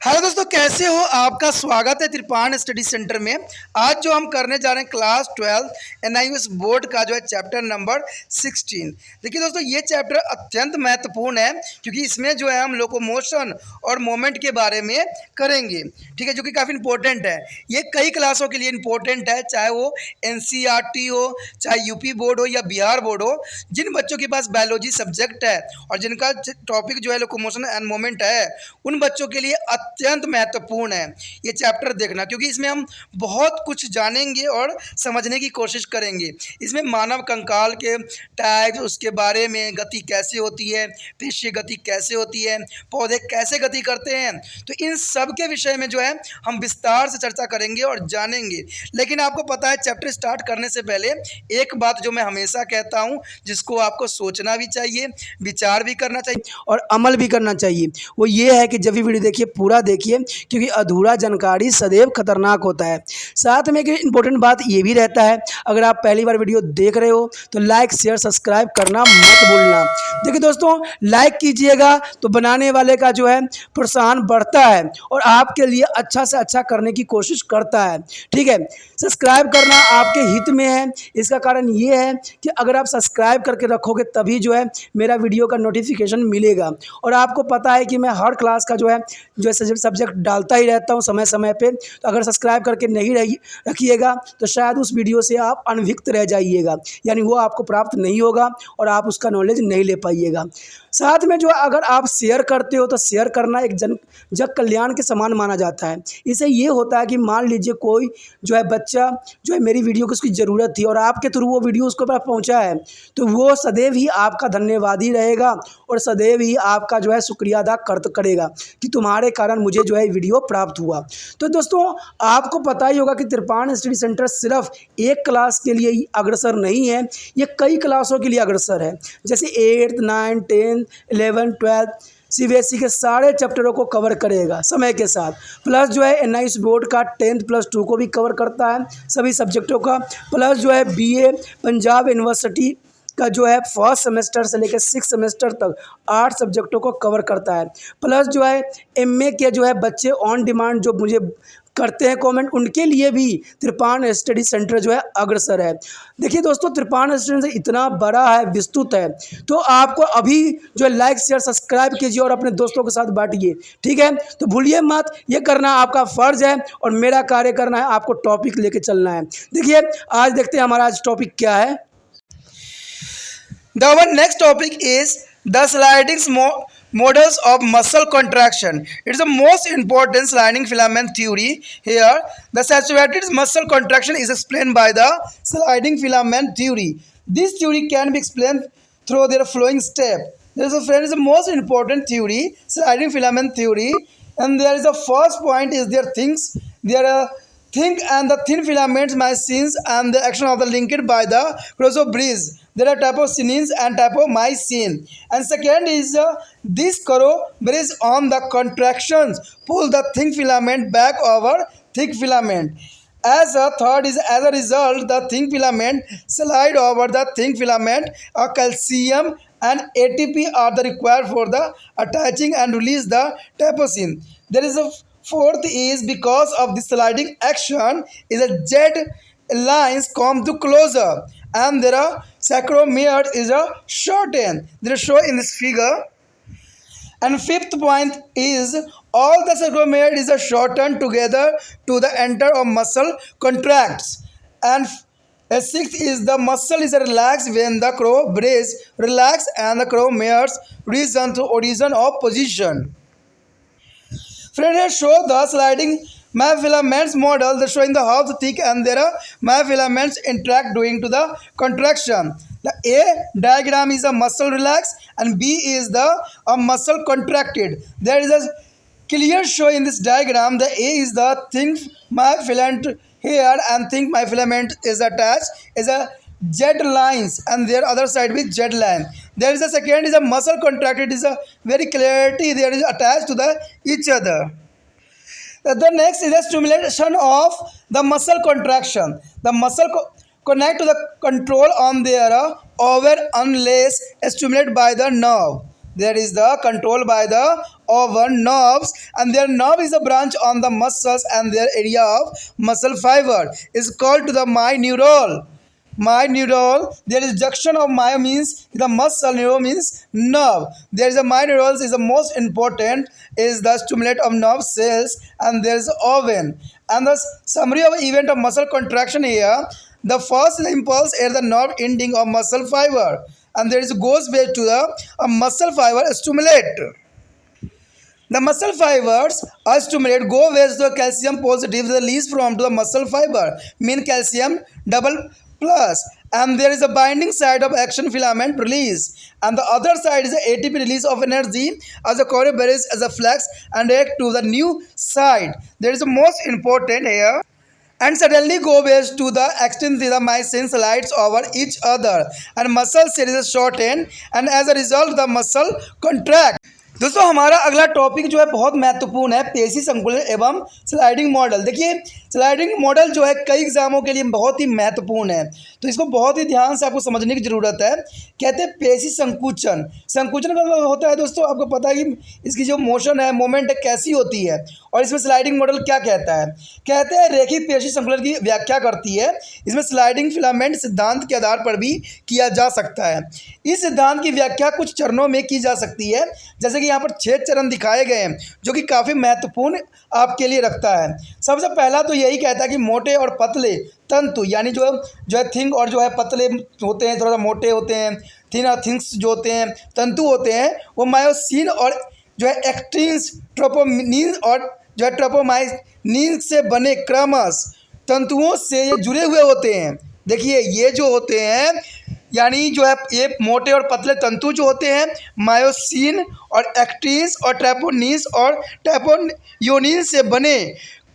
Hello दोस्तों, कैसे हो? आपका स्वागत है त्रिपाण स्टडी सेंटर में। आज जो हम करने जा रहे हैं क्लास 12 एनआईएस बोर्ड का जो है चैप्टर नंबर 16। देखिए दोस्तों, ये चैप्टर अत्यंत महत्वपूर्ण है क्योंकि इसमें जो है हम लोकोमोशन और मोमेंट के बारे में करेंगे। ठीक है, जो कि काफ़ी इंपॉर्टेंट है। ये कई क्लासों के लिए इंपॉर्टेंट है, चाहे वो एनसीईआरटी हो, चाहे यूपी बोर्ड हो या बिहार बोर्ड हो। जिन बच्चों के पास बायोलॉजी सब्जेक्ट है और जिनका टॉपिक जो है लोकोमोशन एंड मोमेंट है, उन बच्चों के लिए अत्यंत महत्वपूर्ण है ये चैप्टर देखना, क्योंकि इसमें हम बहुत कुछ जानेंगे और समझने की कोशिश करेंगे। इसमें मानव कंकाल के टाइप्स, उसके बारे में, गति कैसे होती है, पेशीय गति कैसे होती है, पौधे कैसे गति करते हैं, तो इन सब के विषय में जो है हम विस्तार से चर्चा करेंगे और जानेंगे। लेकिन आपको पता है, चैप्टर स्टार्ट करने से पहले एक बात जो मैं हमेशा कहता हूँ, जिसको आपको सोचना भी चाहिए, विचार भी करना चाहिए और अमल भी करना चाहिए, वो ये है कि जब भी वीडियो देखिए पूरा देखिए, क्योंकि अधूरा जानकारी सदैव खतरनाक होता है। साथ में एक इम्पोर्टेंट बात ये भी रहता है, अगर आप पहली बार वीडियो देख रहे हो तो लाइक शेयर सब्सक्राइब करना मत भूलना। देखिए दोस्तों, लाइक कीजिएगा तो बनाने वाले का जो है प्रोत्साहन बढ़ता है और आपके लिए अच्छा से अच्छा करने की कोशिश करता है। ठीक है, सब्सक्राइब करना आपके हित में है। इसका कारण ये है कि अगर आप सब्सक्राइब करके रखोगे तभी जो है मेरा वीडियो का नोटिफिकेशन मिलेगा। और आपको पता है कि मैं हर क्लास का जो है सब्जेक्ट डालता ही रहता हूँ समय समय पे। तो अगर सब्सक्राइब करके नहीं रखिएगा तो शायद उस वीडियो से आप अनभिज्ञ रह जाइएगा, यानी वो आपको प्राप्त नहीं होगा और आप उसका नॉलेज नहीं ले पाइएगा। साथ में जो अगर आप शेयर करते हो तो शेयर करना एक जग कल्याण के समान माना जाता है। इससे ये होता है कि मान लीजिए कोई जो है बच्चा जो है मेरी वीडियो की उसकी ज़रूरत थी और आपके थ्रू वो वीडियो उसको पास पहुँचा है, तो वो सदैव ही आपका धन्यवादी रहेगा और सदैव ही आपका जो है शुक्रिया अदा करेगा कि तुम्हारे कारण मुझे जो है वीडियो प्राप्त हुआ। तो दोस्तों, आपको पता ही होगा कि त्रिपाण स्टडी सेंटर सिर्फ एक क्लास के लिए ही अग्रसर नहीं है, ये कई क्लासों के लिए अग्रसर है। जैसे 8th 9th 10th 11th 12th CBSE के सारे चैप्टरों को कवर करेगा समय के साथ। प्लस जो है एनआईएस बोर्ड का 10th+2 को भी कवर करता है, सभी सब्जेक्टों का। प्लस जो है बीए पंजाब यूनिवर्सिटी का जो है फर्स्ट सेमेस्टर से लेकर 6th सेमेस्टर तक 8 सब्जेक्टों को कवर करता है। प्लस जो है एमए के जो है बच्चे ऑन डिमांड जो मुझे करते हैं कमेंट, उनके लिए भी त्रिपाण स्टडी सेंटर जो है अग्रसर है। देखिए दोस्तों, त्रिपाण स्टडी सेंटर इतना बड़ा है, विस्तृत है, तो आपको अभी जो है लाइक शेयर सब्सक्राइब कीजिए और अपने दोस्तों के साथ बांटिए। ठीक है, तो भूलिए मत, ये करना आपका फ़र्ज है और मेरा कार्य करना है, आपको टॉपिक लेके चलना है। देखिए, आज देखते हैं हमारा आज टॉपिक क्या है। The our next topic is the sliding models of muscle contraction. It's the most important sliding filament theory. Here, the saturated muscle contraction is explained by the sliding filament theory. This theory can be explained through their following step. There is a friend is the most important theory, sliding filament theory, and there is the first point is their things. There are thick and the thin filaments machines and the action of the linked by the Crossover bridge. There are type of sinins and type of mycin. And second is this Crossover bridge on the contractions pull the thin filament back over thick filament. As a third is as a result the thin filament slide over the thin filament. A calcium and ATP are the required for the attaching and release the typosin. There is a fourth is because of the sliding action is a jet lines come to closer and there are sarcomeres is a shorten. They are shown in this figure. And fifth point is all the sarcomeres is a shortened together to the enter of muscle contracts. And sixth is the muscle is relaxed when the crow brace relax and the crow mares reason to origin of position. Friends, show the sliding myofilaments model, the showing the how thick and their myofilaments interact during to the contraction. The A diagram is a muscle relaxed and B is the muscle contracted. There is a clear show in this diagram. The A is the thin myofilament here and thin myofilament is attached is a jet lines and their other side with jet line. There is a second is a muscle contracted is a very clarity there is attached to the each other. The next is a stimulation of the muscle contraction. The muscle connect to the control on their over unless stimulated by the nerve. There is the control by the over nerves, and their nerve is a branch on the muscles, and their area of muscle fiber is called to the myoneural. Myoneural, there is junction of myo means the muscle, neuro means nerve. There is a myoneural is the most important, is the stimulate of nerve cells, and there is oven. And the summary of event of muscle contraction here, the first impulse is the nerve ending of muscle fiber, and there is goes back to the muscle fiber stimulate. The muscle fibers are stimulated go west the calcium positive release from to the muscle fiber mean calcium double plus, and there is a binding side of action filament release, and the other side is the ATP release of energy as a coronavirus as a flex and react to the new side. There is the most important here, and suddenly go ways to the extent the myosin slides over each other and muscle series shorten, and as a result the muscle contract. दोस्तों हमारा अगला topic जो है बहुत महत्वपूर्ण है, पेशी संकुलन एवं स्लाइडिंग मॉडल। देखिए स्लाइडिंग मॉडल जो है कई एग्जामों के लिए बहुत ही महत्वपूर्ण है, तो इसको बहुत ही ध्यान से आपको समझने की ज़रूरत है। कहते हैं पेशी संकुचन, संकुचन का मतलब होता है दोस्तों आपको पता है कि इसकी जो मोशन है मोमेंट है कैसी होती है, और इसमें स्लाइडिंग मॉडल क्या कहता है, कहते हैं रेखीय पेशी संकुलन की व्याख्या करती है। इसमें स्लाइडिंग फिलामेंट सिद्धांत के आधार पर भी किया जा सकता है। इस सिद्धांत की व्याख्या कुछ चरणों में की जा सकती है, जैसे यहाँ पर 6 चरण दिखाए गए हैं जो कि काफ़ी महत्वपूर्ण आपके लिए रखता है। सबसे पहला तो यही कहता है कि मोटे और पतले तंतु यानी जो है थिन और जो है पतले होते हैं, थोड़ा सा मोटे होते हैं, थिन और थिंस जो होते हैं तंतु होते हैं, वो मायोसिन और जो है एक्टिन्स ट्रोपोनिन और जो है ट्रोपोमाइनिन से बने क्रमश तंतुओं से ये जुड़े हुए होते हैं। देखिए ये जो होते हैं यानी जो है ये मोटे और पतले तंतु जो होते हैं मायोसिन और एक्टिन्स और ट्रैपोनिन्स और ट्रैपोनियोनिन से बने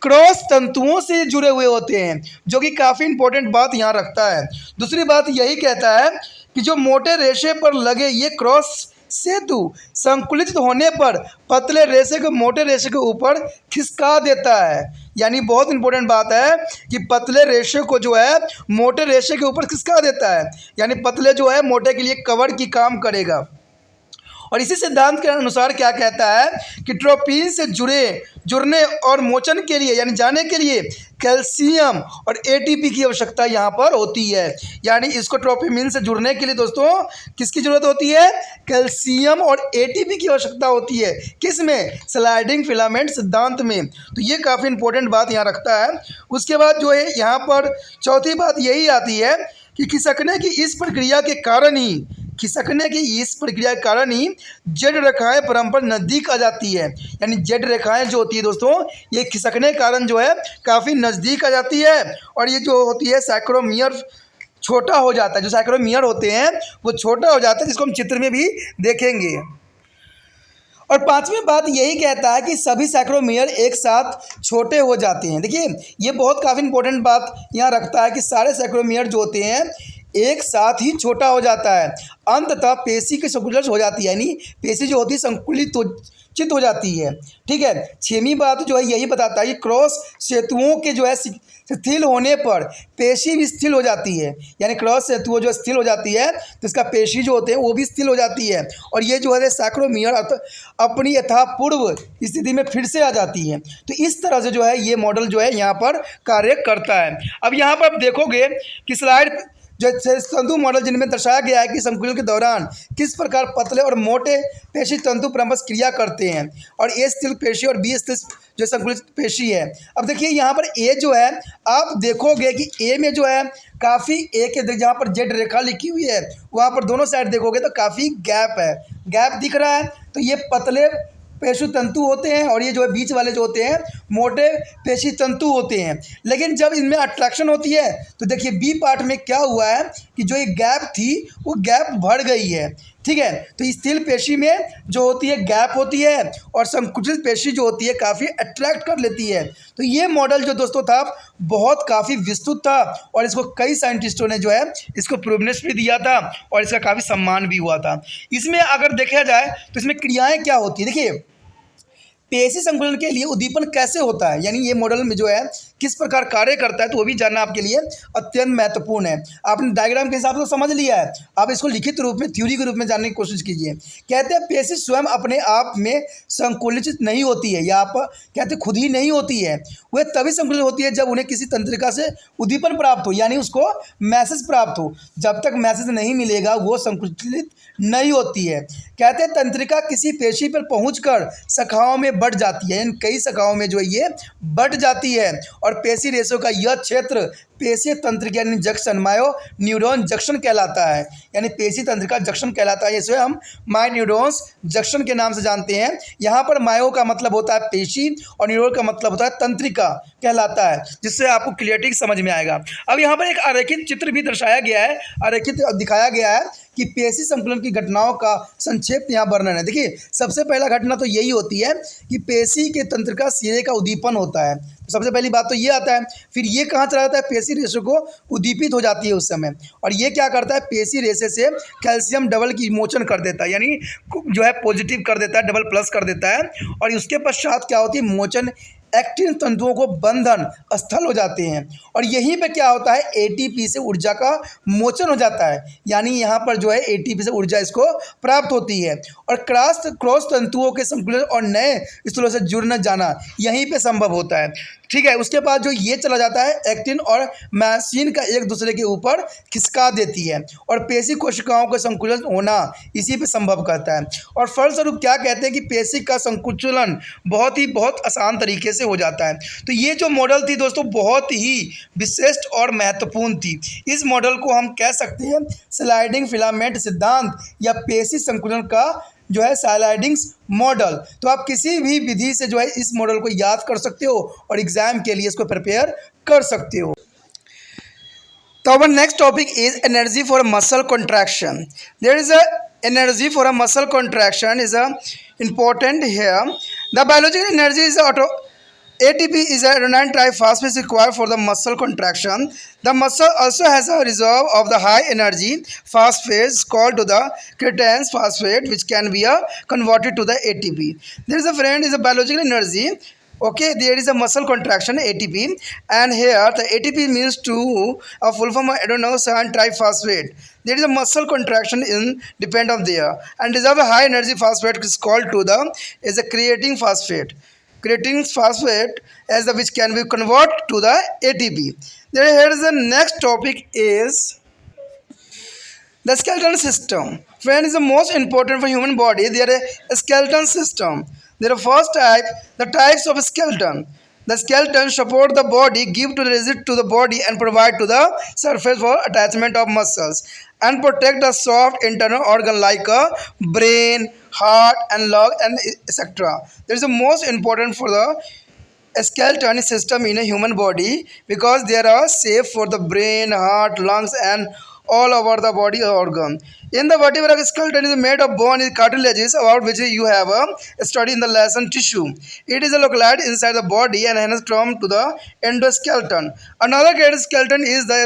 क्रॉस तंतुओं से जुड़े हुए होते हैं, जो कि काफ़ी इंपॉर्टेंट बात यहाँ रखता है। दूसरी बात यही कहता है कि जो मोटे रेशे पर लगे ये क्रॉस सेतु संकुलित होने पर पतले रेशे को मोटे रेशे के ऊपर खिसका देता है। यानी बहुत इंपॉर्टेंट बात है कि पतले रेशे को जो है मोटे रेशे के ऊपर खिसका देता है, यानी पतले जो है मोटे के लिए कवर की काम करेगा। और इसी सिद्धांत के अनुसार क्या कहता है कि ट्रोपिन से जुड़ने और मोचन के लिए यानी जाने के लिए कैल्शियम और एटीपी की आवश्यकता यहाँ पर होती है। यानी इसको ट्रोपोमिन से जुड़ने के लिए दोस्तों किसकी ज़रूरत होती है, कैल्शियम और एटीपी की आवश्यकता होती है। किस में, स्लाइडिंग फिलामेंट सिद्धांत में। तो ये काफ़ी इंपॉर्टेंट बात यहाँ रखता है। उसके बाद जो है यहाँ पर चौथी बात यही आती है कि खिसकने की इस प्रक्रिया के कारण ही जेड रेखाएं परस्पर नज़दीक आ जाती है। यानी जेड रेखाएं जो होती है दोस्तों ये खिसकने के कारण जो है काफ़ी नज़दीक आ जाती है, और ये जो होती है सैक्रोमियर छोटा हो जाता है। जो सैक्रोमियर होते हैं वो छोटा हो जाता है, जिसको हम चित्र में भी देखेंगे। और पांचवी बात यही कहता है कि सभी सैक्रोमियर एक साथ छोटे हो जाते हैं। देखिए ये बहुत काफ़ी इंपॉर्टेंट बात यहाँ रखता है कि सारे सैक्रोमियर जो होते हैं एक साथ ही छोटा हो जाता है, अंततः पेशी की संकुचित हो जाती है, यानी पेशी जो होती है संकुचित हो जाती है। ठीक है, छवीं बात जो है यही बताता है कि क्रॉस सेतुओं के जो है शिथिल होने पर पेशी भी स्थिर हो जाती है। यानी क्रॉस सेतुओं जो स्थिर हो जाती है तो इसका पेशी जो होते हैं वो भी स्थिर हो जाती है, और ये जो है सैक्रोमियर अपनी यथापूर्व स्थिति में फिर से आ जाती है। तो इस तरह से जो है ये मॉडल जो है यहाँ पर कार्य करता है। अब यहाँ पर आप देखोगे कि स्लाइड जो तंतु मॉडल जिनमें दर्शाया गया है कि संकुलन के दौरान किस प्रकार पतले और मोटे पेशी तंतु परस्पर क्रिया करते हैं, और ए स्थिर पेशी और बी स्थिर जो संकुलित पेशी है। अब देखिए यहाँ पर ए जो है आप देखोगे कि ए में जो है काफ़ी ए के जहाँ पर जेड रेखा लिखी हुई है वहाँ पर दोनों साइड देखोगे तो काफ़ी गैप है, गैप दिख रहा है। तो ये पतले पेशी तंतु होते हैं और ये जो है बीच वाले जो होते हैं मोटे पेशी तंतु होते हैं। लेकिन जब इनमें अट्रैक्शन होती है तो देखिए बी पार्ट में क्या हुआ है कि जो ये गैप थी वो गैप बढ़ गई है। ठीक है, तो स्थिर पेशी में जो होती है गैप होती है, और संकुचित पेशी जो होती है काफ़ी अट्रैक्ट कर लेती है। तो ये मॉडल जो दोस्तों था बहुत काफ़ी विस्तृत था, और इसको कई साइंटिस्टों ने जो है इसको प्रूवनेस भी दिया था और इसका काफ़ी सम्मान भी हुआ था। इसमें अगर देखा जाए तो इसमें क्रियाएं क्या होती है। देखिए पेशी संकुलन के लिए उद्दीपन कैसे होता है, यानी ये मॉडल में जो है किस प्रकार कार्य करता है, तो वो भी जानना आपके लिए अत्यंत महत्वपूर्ण है। आपने डायग्राम के हिसाब से तो समझ लिया है, आप इसको लिखित रूप में, थ्योरी के रूप में जानने की कोशिश कीजिए। कहते हैं पेशी स्वयं अपने आप में संकुचित नहीं होती है, या आप कहते खुद ही नहीं होती है, वह तभी संकुचित होती है जब उन्हें किसी तंत्रिका से उद्दीपन प्राप्त हो, यानी उसको मैसेज प्राप्त हो। जब तक मैसेज नहीं मिलेगा वो संकुचित नहीं होती है। कहते हैं तंत्रिका किसी पेशी पर पहुंचकर शाखाओं में बढ़ जाती है, यानी कई शाखाओं में जो है ये बढ़ जाती है, और पेशी रेशों का यह क्षेत्र पेशी तंत्रिका यानी जंक्शन, मायो न्यूरॉन जंक्शन कहलाता है, यानी पेशी तंत्रिका जंक्शन कहलाता है। इसे हम मायो न्यूरॉन्स जंक्शन के नाम से जानते हैं। यहाँ पर मायो का मतलब होता है पेशी और न्यूरॉन का मतलब होता है तंत्रिका कहलाता है, जिससे आपको क्लियरिटी समझ में आएगा। अब यहाँ पर एक आरेखित चित्र भी दर्शाया गया है, आरेखित दिखाया गया है कि पेशी संकुलन की घटनाओं का संक्षेप यहाँ वर्णन है। देखिए सबसे पहला घटना तो यही होती है कि पेशी के तंत्रिका सिरे का उद्दीपन होता है, तो सबसे पहली बात तो ये आता है। फिर ये कहाँ चला जाता है, पेशी रेशे को उद्दीपित हो जाती है उस समय, और ये क्या करता है, पेशी रेशे से कैल्शियम डबल की मोचन कर देता है, यानी जो है पॉजिटिव कर देता है, डबल प्लस कर देता है, और उसके पश्चात क्या होती है, मोचन एक्टिन तंतुओं को बंधन स्थल हो जाते हैं, और यहीं पे क्या होता है, एटीपी से ऊर्जा का मोचन हो जाता है, यानी यहाँ पर जो है एटीपी से ऊर्जा इसको प्राप्त होती है, और क्रॉस तंतुओं के संकुलन और नए स्थलों से जुड़ना जाना यहीं पे संभव होता है। ठीक है, उसके बाद जो ये चला जाता है, एक्टिन और मायोसिन का एक दूसरे के ऊपर खिसका देती है, और पेशी कोशिकाओं का संकुचन होना इसी पे संभव करता है। और फलस्वरूप क्या कहते हैं कि पेशी का संकुचलन बहुत आसान तरीके से हो जाता है। तो ये जो मॉडल थी दोस्तों बहुत ही विशिष्ट और महत्वपूर्ण थी। इस मॉडल को हम कह सकते हैं स्लाइडिंग फिलामेंट सिद्धांत या पेशी संकुचन का जो है स्लाइडिंग मॉडल। तो आप किसी भी विधि से जो है इस मॉडल को याद कर सकते हो और एग्जाम के लिए इसको प्रिपेयर कर सकते हो। तो our next topic is energy for muscle contraction. There is a energy for a muscle contraction is a important here. The biological energy is ATP is a adenine triphosphate required for the muscle contraction. The muscle also has a reserve of the high energy phosphates called to the creatine phosphate, which can be converted to the ATP. There is a friend is a biological energy. Okay, there is a muscle contraction ATP, and here the ATP means to a full form of adenosine triphosphate. There is a muscle contraction in depend of there, and reserve a high energy phosphate is called to the is a creatine phosphate. Creatine phosphate as the which can be converted to the ATP. Here is the next topic is the skeletal system. Friend is the most important for human body. There is a skeleton system. There are first type, the types of skeleton. The skeleton support the body, give to the rigid to the body, and provide to the surface for attachment of muscles, and protect the soft internal organ like a brain, heart, and lung, and etc. There is the most important for the skeleton system in a human body because they are safe for the brain, heart, lungs, and all over the body organ. In the vertebral skeleton is made of bone is cartilages about which you have a study in the lesson tissue. It is localized inside the body and hence come to the endoskeleton. Another great skeleton is the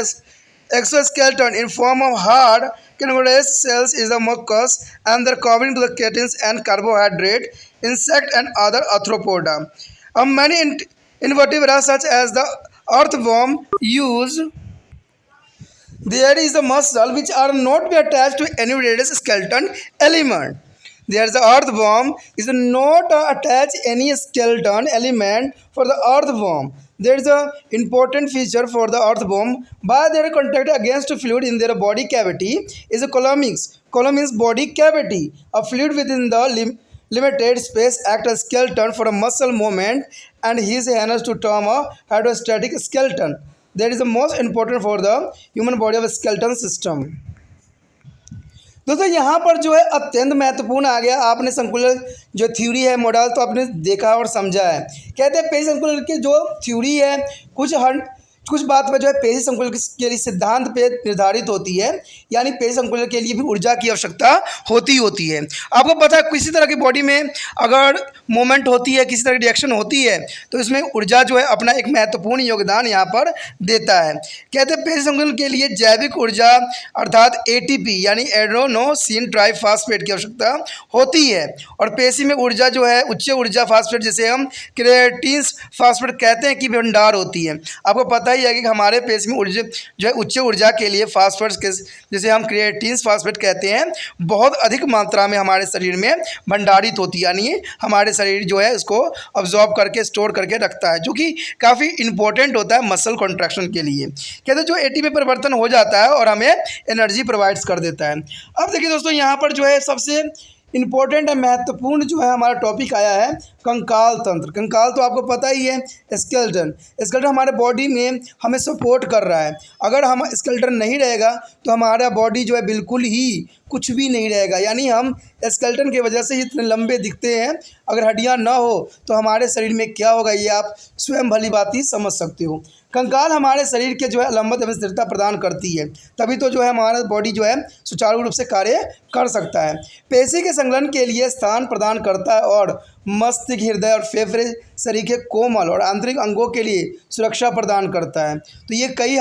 exoskeleton in form of hard cavernous cells is the mucus and the covering to the chitin and carbohydrate, insect and other arthropoda. Many invertebrates such as the earthworm use there is a muscle which are not be attached to any radius skeleton element. There is the earthworm is not attached any skeleton element for the earthworm. There is a important feature for the earthworm by their contact against fluid in their body cavity is a colemix. Colemix body cavity. A fluid within the limited space act as skeleton for a muscle movement and his harness to term a hydrostatic skeleton. That is the most important for the human body of skeleton system. दोस्तों यहाँ पर जो है अत्यंत महत्वपूर्ण आ गया। आपने संकुलन जो थ्योरी है मॉडल तो आपने देखा और समझा है। कहते हैं पेशी संकुलन की जो थ्योरी है कुछ बात में जो है पेशी संकुलन के लिए सिद्धांत पे निर्धारित होती है, यानी पेशी संकुलन के लिए भी ऊर्जा की आवश्यकता होती है। आपको पता है किसी तरह की बॉडी में अगर मूवमेंट होती है, किसी तरह की रिएक्शन होती है, तो इसमें ऊर्जा जो है अपना एक महत्वपूर्ण योगदान यहाँ पर देता है। कहते हैं पेशी संकुलन के लिए जैविक ऊर्जा अर्थात एटीपी यानी एडेनोसिन ट्राइफॉस्फेट की आवश्यकता होती है। और पेशी में ऊर्जा जो है उच्च ऊर्जा फास्फेट जिसे हम क्रिएटिन फास्फेट कहते हैं कि भंडार होती है। आपको पता ही है कि हमारे पेशी में ऊर्जा जो है उच्च ऊर्जा के लिए फास्फेट्स के जिसे हम क्रिएटिन फास्फेट कहते हैं बहुत अधिक मात्रा में हमारे शरीर में भंडारित होती है, यानी हमारे शरीर जो है इसको अब्जॉर्ब करके स्टोर करके रखता है, जो कि काफ़ी इंपॉर्टेंट होता है मसल कॉन्ट्रैक्शन के लिए। कहते हैं जो एटीपी में परिवर्तन हो जाता है और हमें एनर्जी प्रोवाइड्स कर देता है। अब देखिए दोस्तों यहाँ पर जो है सबसे इम्पोर्टेंट है महत्वपूर्ण जो है हमारा टॉपिक आया है कंकाल तंत्र। कंकाल तो आपको पता ही है, स्केलेटन हमारे बॉडी में हमें सपोर्ट कर रहा है। अगर हम स्केलेटन नहीं रहेगा तो हमारा बॉडी जो है बिल्कुल ही कुछ भी नहीं रहेगा, यानी हम स्केलेटन की वजह से ही इतने लंबे दिखते हैं। अगर हड्डियां ना हो तो हमारे शरीर में क्या होगा ये आप स्वयं भली बात ही समझ सकते हो। कंकाल हमारे शरीर के जो है लंबत एवं स्थिरता प्रदान करती है, तभी तो जो है हमारा बॉडी जो है सुचारू रूप से कार्य कर सकता है। पेशी के संलग्न के लिए स्थान प्रदान करता है और मस्तिष्क, हृदय और फेफड़े शरीर के कोमल और आंतरिक अंगों के लिए सुरक्षा प्रदान करता है। तो ये कई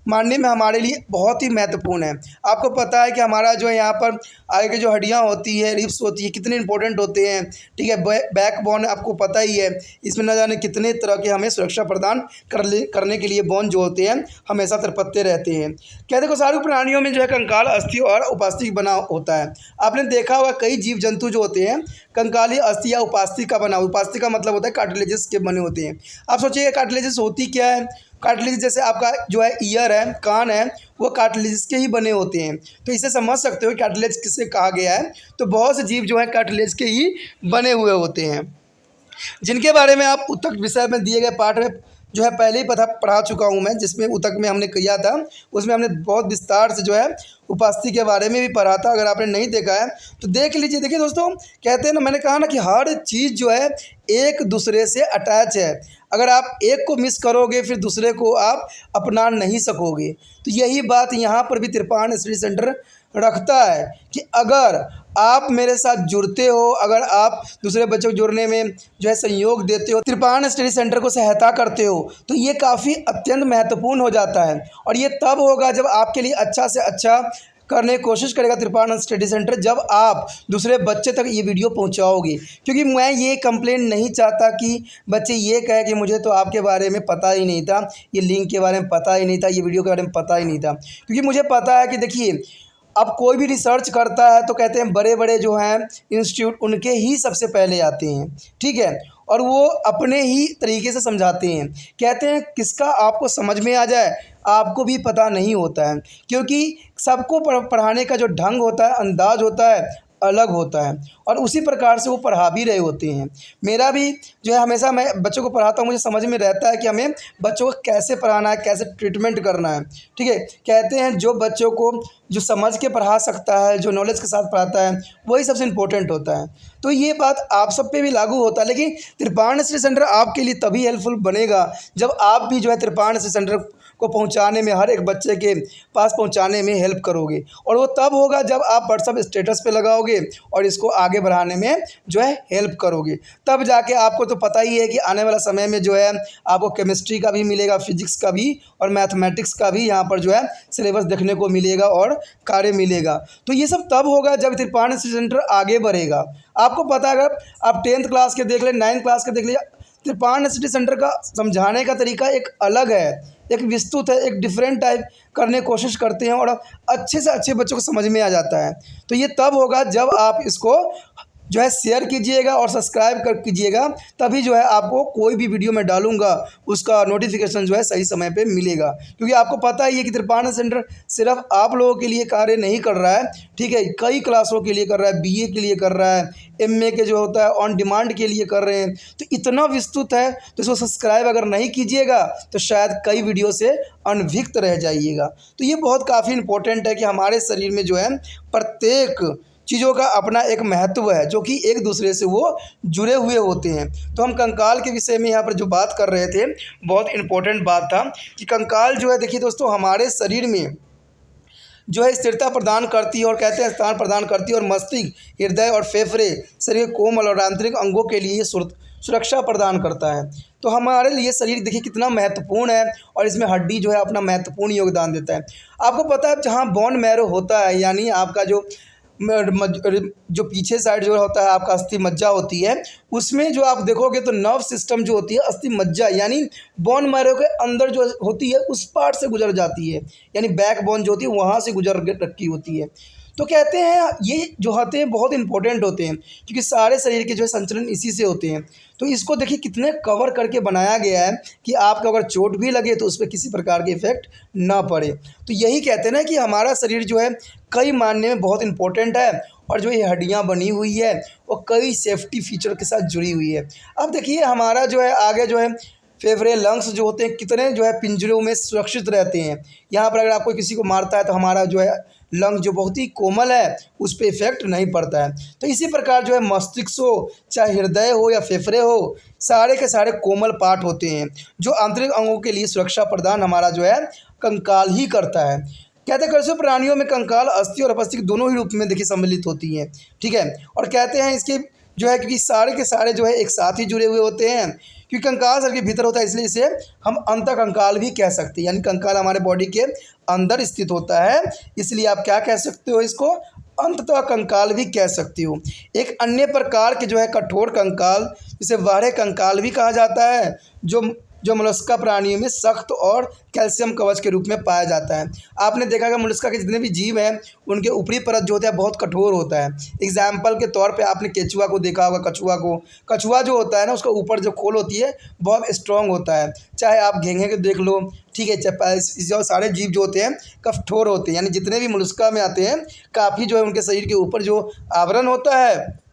मानने में हमारे लिए बहुत ही महत्वपूर्ण है। आपको पता है कि हमारा जो है यहाँ पर आगे की जो हड्डियाँ होती है, रिब्स होती है, कितने इंपॉर्टेंट होते हैं। ठीक है, बैकबोन आपको पता ही है, इसमें न जाने कितने तरह के हमें सुरक्षा प्रदान करने के लिए बोन जो होते हैं हमेशा तरपत्ते रहते हैं। कहते हैं सारी प्राणियों में जो है कंकाल अस्थि और उपास्थि बना होता है। आपने देखा होगा कई जीव जंतु जो होते हैं कंकाली अस्थि या उपास्थि का बना, उपास्थि का मतलब होता है कार्टिलेजेस के बने होते हैं। आप सोचिए कार्टिलेजेस होती क्या है। कार्टिलेज जैसे आपका जो है ईयर है, कान है, वो कार्टिलेज के ही बने होते हैं। तो इसे समझ सकते हो कार्टिलेज किसे कहा गया है। तो बहुत से जीव जो है कार्टिलेज के ही बने हुए होते हैं, जिनके बारे में आप उत्तक विषय में दिए गए पाठ में जो है पहले ही पढ़ा चुका हूँ मैं, जिसमें उत्तक में हमने किया था। उसमें हमने बहुत विस्तार से जो है उपास्थि के बारे में भी पढ़ा था। अगर आपने नहीं देखा है तो देख लीजिए। देखिए दोस्तों, कहते हैं ना, मैंने कहा ना कि हर चीज़ जो है एक दूसरे से अटैच है। अगर आप एक को मिस करोगे फिर दूसरे को आप अपना नहीं सकोगे। तो यही बात यहाँ पर भी त्रिपाण स्टडी सेंटर रखता है कि अगर आप मेरे साथ जुड़ते हो, अगर आप दूसरे बच्चों को जुड़ने में जो है सहयोग देते हो, त्रिपाण स्टडी सेंटर को सहायता करते हो, तो ये काफ़ी अत्यंत महत्वपूर्ण हो जाता है। और ये तब होगा जब आपके लिए अच्छा से अच्छा करने की कोशिश करेगा त्रिपाण स्टडी सेंटर, जब आप दूसरे बच्चे तक ये वीडियो पहुंचाओगे। क्योंकि मैं ये कंप्लेंट नहीं चाहता कि बच्चे ये कहे कि मुझे तो आपके बारे में पता ही नहीं था, ये लिंक के बारे में पता ही नहीं था, ये वीडियो के बारे में पता ही नहीं था। क्योंकि मुझे पता है कि देखिए, अब कोई भी रिसर्च करता है तो कहते हैं बड़े बड़े जो हैं इंस्टीट्यूट उनके ही सबसे पहले आते हैं। ठीक है, और वो अपने ही तरीके से समझाते हैं। कहते हैं किसका आपको समझ में आ जाए आपको भी पता नहीं होता है, क्योंकि सबको पढ़ाने का जो ढंग होता है, अंदाज होता है, अलग होता है। और उसी प्रकार से वो पढ़ा भी रहे होते हैं। मेरा भी जो है हमेशा मैं बच्चों को पढ़ाता हूँ, मुझे समझ में रहता है कि हमें बच्चों को कैसे पढ़ाना है, कैसे ट्रीटमेंट करना है। ठीक है, कहते हैं जो बच्चों को जो समझ के पढ़ा सकता है, जो नॉलेज के साथ पढ़ाता है, वही सबसे इम्पोर्टेंट होता है। तो ये बात आप सब पे भी लागू होता है। लेकिन त्रिपाण स्टडी सेंटर आपके लिए तभी हेल्पफुल बनेगा जब आप भी जो है त्रिपाण स्टडी सेंटर को पहुंचाने में, हर एक बच्चे के पास पहुंचाने में हेल्प करोगे। और वो तब होगा जब आप व्हाट्सएप स्टेटस पे लगाओगे और इसको आगे बढ़ाने में जो है हेल्प करोगे। तब जाके आपको तो पता ही है कि आने वाला समय में जो है आपको केमिस्ट्री का भी मिलेगा, फिजिक्स का भी और मैथमेटिक्स का भी यहाँ पर जो है सिलेबस देखने को मिलेगा और कार्य मिलेगा। तो ये सब तब होगा जब त्रिपाण स्टडी सेंटर आगे बढ़ेगा। आपको पता है, अगर आप 10th क्लास के देख ले, 9th क्लास के देख लिया, त्रिपाण स्टडी सेंटर का समझाने का तरीका एक अलग है, एक विस्तृत है, एक डिफरेंट टाइप करने की कोशिश करते हैं और अच्छे से अच्छे बच्चों को समझ में आ जाता है। तो ये तब होगा जब आप इसको जो है शेयर कीजिएगा और सब्सक्राइब कर कीजिएगा, तभी जो है आपको कोई भी वीडियो मैं डालूंगा उसका नोटिफिकेशन जो है सही समय पे मिलेगा। क्योंकि आपको पता ही है कि त्रिपाण सेंटर सिर्फ आप लोगों के लिए कार्य नहीं कर रहा है। ठीक है, कई क्लासों के लिए कर रहा है, बीए के लिए कर रहा है, एमए के जो होता है ऑन डिमांड के लिए कर रहे हैं। तो इतना विस्तृत है, तो इसको सब्सक्राइब अगर नहीं कीजिएगा तो शायद कई वीडियो से अनभिज्ञ रह जाइएगा। तो ये बहुत काफ़ी इंपॉर्टेंट है कि हमारे शरीर में जो है प्रत्येक चीज़ों का अपना एक महत्व है जो कि एक दूसरे से वो जुड़े हुए होते हैं। तो हम कंकाल के विषय में यहाँ पर जो बात कर रहे थे, बहुत इम्पोर्टेंट बात था कि कंकाल जो है, देखिए दोस्तों, हमारे शरीर में जो है स्थिरता प्रदान करती है और कहते हैं स्थान प्रदान करती है, और मस्तिष्क, हृदय और फेफड़े शरीर के कोमल और आंतरिक अंगों के लिए सुरक्षा प्रदान करता है। तो हमारे लिए शरीर देखिए कितना महत्वपूर्ण है, और इसमें हड्डी जो है अपना महत्वपूर्ण योगदान देता है। आपको पता है जहाँ बोन मैरो होता है, यानी आपका जो पीछे साइड जो होता है आपका अस्थि मज्जा होती है, उसमें जो आप देखोगे तो नर्व सिस्टम जो होती है अस्थि मज्जा यानी बोन मैरो के अंदर जो होती है उस पार्ट से गुजर जाती है, यानी बैक बोन जो होती है वहाँ से गुजर रखी होती है। तो कहते हैं ये जो होते हैं बहुत इंपॉर्टेंट होते हैं, क्योंकि सारे शरीर के जो है संचलन इसी से होते हैं। तो इसको देखिए कितने कवर करके बनाया गया है कि आपको अगर चोट भी लगे तो उस पर किसी प्रकार के इफेक्ट ना पड़े। तो यही कहते हैं ना कि हमारा शरीर जो है कई मायने में बहुत इंपॉर्टेंट है, और जो ये हड्डियाँ बनी हुई है वो कई सेफ्टी फीचर के साथ जुड़ी हुई है। अब देखिए हमारा जो है आगे जो है फेफड़े, लंग्स जो होते हैं कितने जो है पिंजरों में सुरक्षित रहते हैं। यहाँ पर अगर आपको किसी को मारता है तो हमारा जो है लंग जो बहुत ही कोमल है उस पर इफेक्ट नहीं पड़ता है। तो इसी प्रकार जो है मस्तिष्क हो, चाहे हृदय हो या फेफड़े हो, सारे के सारे कोमल पार्ट होते हैं जो आंतरिक अंगों के लिए सुरक्षा प्रदान हमारा जो है कंकाल ही करता है। कहते हैं कृषि प्राणियों में कंकाल अस्थि और अपस्थि दोनों ही रूप में देखिए सम्मिलित होती है, ठीक है। और कहते हैं इसके जो है क्योंकि सारे के सारे जो है एक साथ ही जुड़े हुए होते हैं, क्योंकि कंकाल शरीर के भीतर होता है इसलिए इसे हम अंतः कंकाल भी कह सकते हैं, यानी कंकाल हमारे बॉडी के अंदर स्थित होता है, इसलिए आप क्या कह सकते हो, इसको अंततः कंकाल भी कह सकते हो। एक अन्य प्रकार के जो है कठोर कंकाल जिसे बाह्य कंकाल भी कहा जाता है, जो मोलस्का प्राणियों में सख्त और कैल्शियम कवच के रूप में पाया जाता है। आपने देखा कि मोलस्का के जितने भी जीव हैं उनके ऊपरी परत जो होता है बहुत कठोर होता है। एग्जाम्पल के तौर पे आपने केचुआ को देखा होगा, कछुआ जो होता है ना उसका ऊपर जो खोल होती है बहुत स्ट्रॉन्ग होता है। चाहे आप घेंघे को देख लो, ठीक है, चाहे सारे जीव जो होते हैं कठोर होते हैं, यानी जितने भी मोलस्का में आते हैं काफ़ी जो है उनके शरीर के ऊपर जो आवरण होता है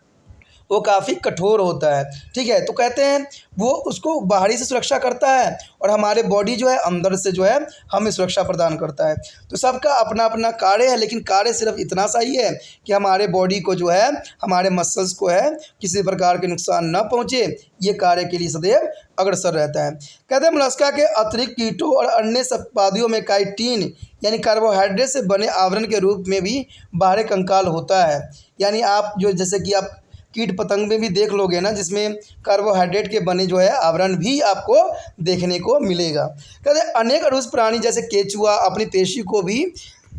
वो काफ़ी कठोर होता है, ठीक है। तो कहते हैं वो उसको बाहरी से सुरक्षा करता है और हमारे बॉडी जो है अंदर से जो है हमें सुरक्षा प्रदान करता है। तो सबका अपना अपना कार्य है, लेकिन कार्य सिर्फ इतना सा ही है कि हमारे बॉडी को जो है, हमारे मसल्स को है किसी प्रकार के नुकसान न पहुँचे, ये कार्य के लिए सदैव अग्रसर रहता है। कहते हैं मोलस्का के अतिरिक्त कीटों और अन्य सपादियों में काइटिन यानी कार्बोहाइड्रेट से बने आवरण के रूप में भी बाहरी कंकाल होता है। यानी आप जो जैसे कि आप कीट पतंग में भी देख लोगे ना, जिसमें कार्बोहाइड्रेट के बने जो है आवरण भी आपको देखने को मिलेगा। कहते हैं अनेक अरुष प्राणी जैसे केचुआ अपनी पेशी को भी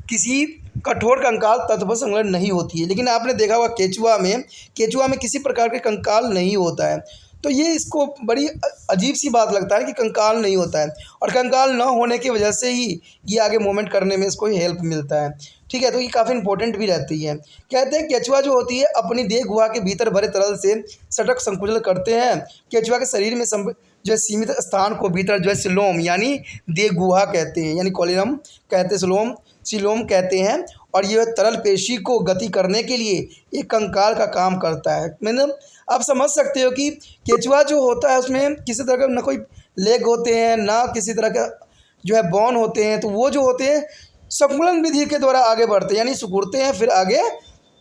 किसी कठोर कंकाल तत्व पर संलग्न नहीं होती है, लेकिन आपने देखा हुआ केचुआ में किसी प्रकार के कंकाल नहीं होता है। तो ये इसको बड़ी अजीब सी बात लगता है कि कंकाल नहीं होता है, और कंकाल न होने की वजह से ही ये आगे मूवमेंट करने में इसको हेल्प मिलता है, ठीक है। तो ये काफ़ी इंपॉर्टेंट भी रहती है। कहते हैं केचुआ जो होती है अपनी देह गुहा के भीतर भरे तरल से सटक संकुचन करते हैं। केचुआ के शरीर में जो है सीमित स्थान को भीतर जो है सिलोम यानी देह गुहा कहते हैं, यानी कॉलिनम कहते हैं, सिलोम कहते हैं, और ये तरल पेशी को गति करने के लिए एक कंकाल का काम करता है। मतलब आप समझ सकते हो कि केचुआ जो होता है उसमें किसी तरह का ना कोई लेग होते हैं ना किसी तरह का जो है बोन होते हैं, तो वो जो होते हैं संकुलन विधि के द्वारा आगे बढ़ते हैं, यानी सिकुड़ते हैं फिर आगे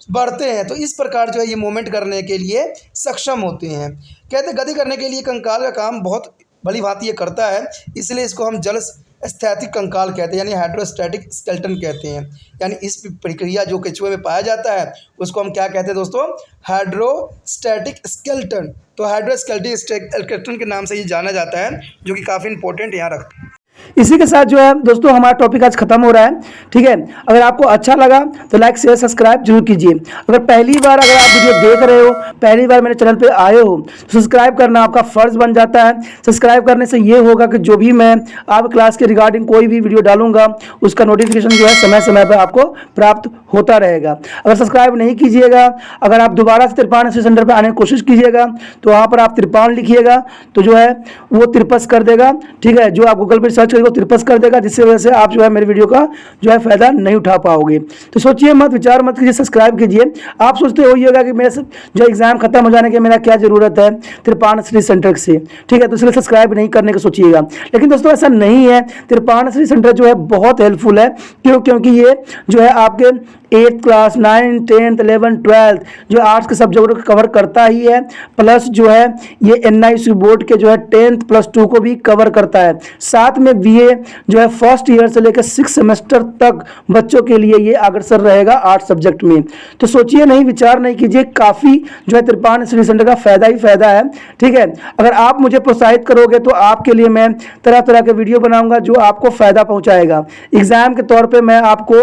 बढ़ते हैं। तो इस प्रकार जो है ये मूवमेंट करने के लिए सक्षम होते हैं। कहते हैं गति करने के लिए कंकाल का काम बहुत भली भांति ये करता है, इसलिए इसको हम जल स्थैतिक कंकाल कहते हैं, यानी हाइड्रोस्टैटिक स्केलेटन कहते हैं। यानी इस प्रक्रिया जो केचुए में पाया जाता है उसको हम क्या कहते हैं दोस्तों, हाइड्रोस्टैटिक स्केलेटन। तो हाइड्रोस्टैटिक स्केलेटन के नाम से ये जाना जाता है, जो कि काफ़ी इंपॉर्टेंट यहाँ रखता है। इसी के साथ जो है दोस्तों हमारा टॉपिक आज खत्म हो रहा है, ठीक है। अगर आपको अच्छा लगा तो लाइक शेयर सब्सक्राइब जरूर कीजिए। अगर पहली बार अगर आप वीडियो देख रहे हो, पहली बार मेरे चैनल पे आए हो, तो सब्सक्राइब करना आपका फर्ज बन जाता है। सब्सक्राइब करने से ये होगा कि जो भी मैं आप क्लास के रिगार्डिंग कोई भी वीडियो डालूंगा उसका नोटिफिकेशन जो है समय समय पर आपको प्राप्त होता रहेगा। अगर सब्सक्राइब नहीं कीजिएगा, अगर आप दोबारा से त्रिपाण सेंटर पर आने की कोशिश कीजिएगा तो वहाँ पर आप त्रिपाण लिखिएगा तो जो है वो त्रिपस कर देगा, ठीक है। जो आप गूगल पर सर्च स्टडी को तिरपस कर देगा, जिससे वजह से आप जो है मेरे वीडियो का जो है फ़ायदा नहीं उठा पाओगे। तो सोचिए मत, विचार मत कीजिए, सब्सक्राइब कीजिए। आप सोचते होइएगा कि मेरे जो एग्ज़ाम खत्म हो जाने के मेरा क्या ज़रूरत है तिरपान स्टडी सेंटर से, ठीक है, तो इसलिए सब्सक्राइब नहीं करने का सोचिएगा। लेकिन दोस्तों ऐसा नहीं है, तिरपान स्टडी सेंटर जो है बहुत हेल्पफुल है। क्यों? क्योंकि ये जो है आपके 8th class, 9th, 10th, 11th, 12th जो आर्ट्स के सब्जेक्ट को कवर करता ही है, प्लस जो है ये NISU बोर्ड के जो है 10th प्लस 2 को भी कवर करता है। साथ में BA जो है फर्स्ट ईयर से लेकर 6 सेमेस्टर तक बच्चों के लिए ये अग्रसर रहेगा आर्ट्स सब्जेक्ट में। तो सोचिए नहीं, विचार नहीं कीजिए, काफ़ी जो है तिरपान स्टडी सेंटर का फ़ायदा ही फ़ायदा है, ठीक है। अगर आप मुझे प्रोत्साहित करोगे तो आपके लिए मैं तरह तरह के वीडियो बनाऊंगा जो आपको फ़ायदा पहुंचाएगा। एग्ज़ाम के तौर पे मैं आपको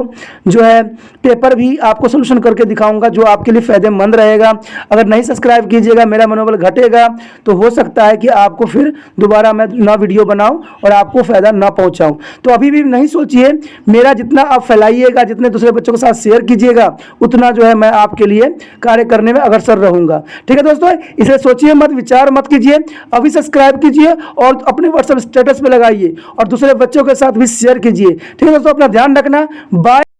जो है पेपर भी आपको सोल्यूशन करके दिखाऊंगा जो आपके लिए फ़ायदेमंद रहेगा। अगर नहीं सब्सक्राइब कीजिएगा, मेरा मनोबल घटेगा, तो हो सकता है कि आपको फिर दोबारा मैं ना वीडियो बनाऊं और आपको फ़ायदा ना पहुंचाऊं। तो अभी भी नहीं सोचिए, मेरा जितना आप फैलाइएगा, जितने दूसरे बच्चों के साथ शेयर कीजिएगा, उतना जो है मैं आपके लिए कार्य करने में अग्रसर रहूँगा, ठीक है दोस्तों। इसलिए सोचिए मत, विचार मत कीजिए, अभी सब्सक्राइब कीजिए और अपने व्हाट्सएप स्टेटस पर लगाइए और दूसरे बच्चों के साथ भी शेयर कीजिए, ठीक है दोस्तों। अपना ध्यान रखना, बाय।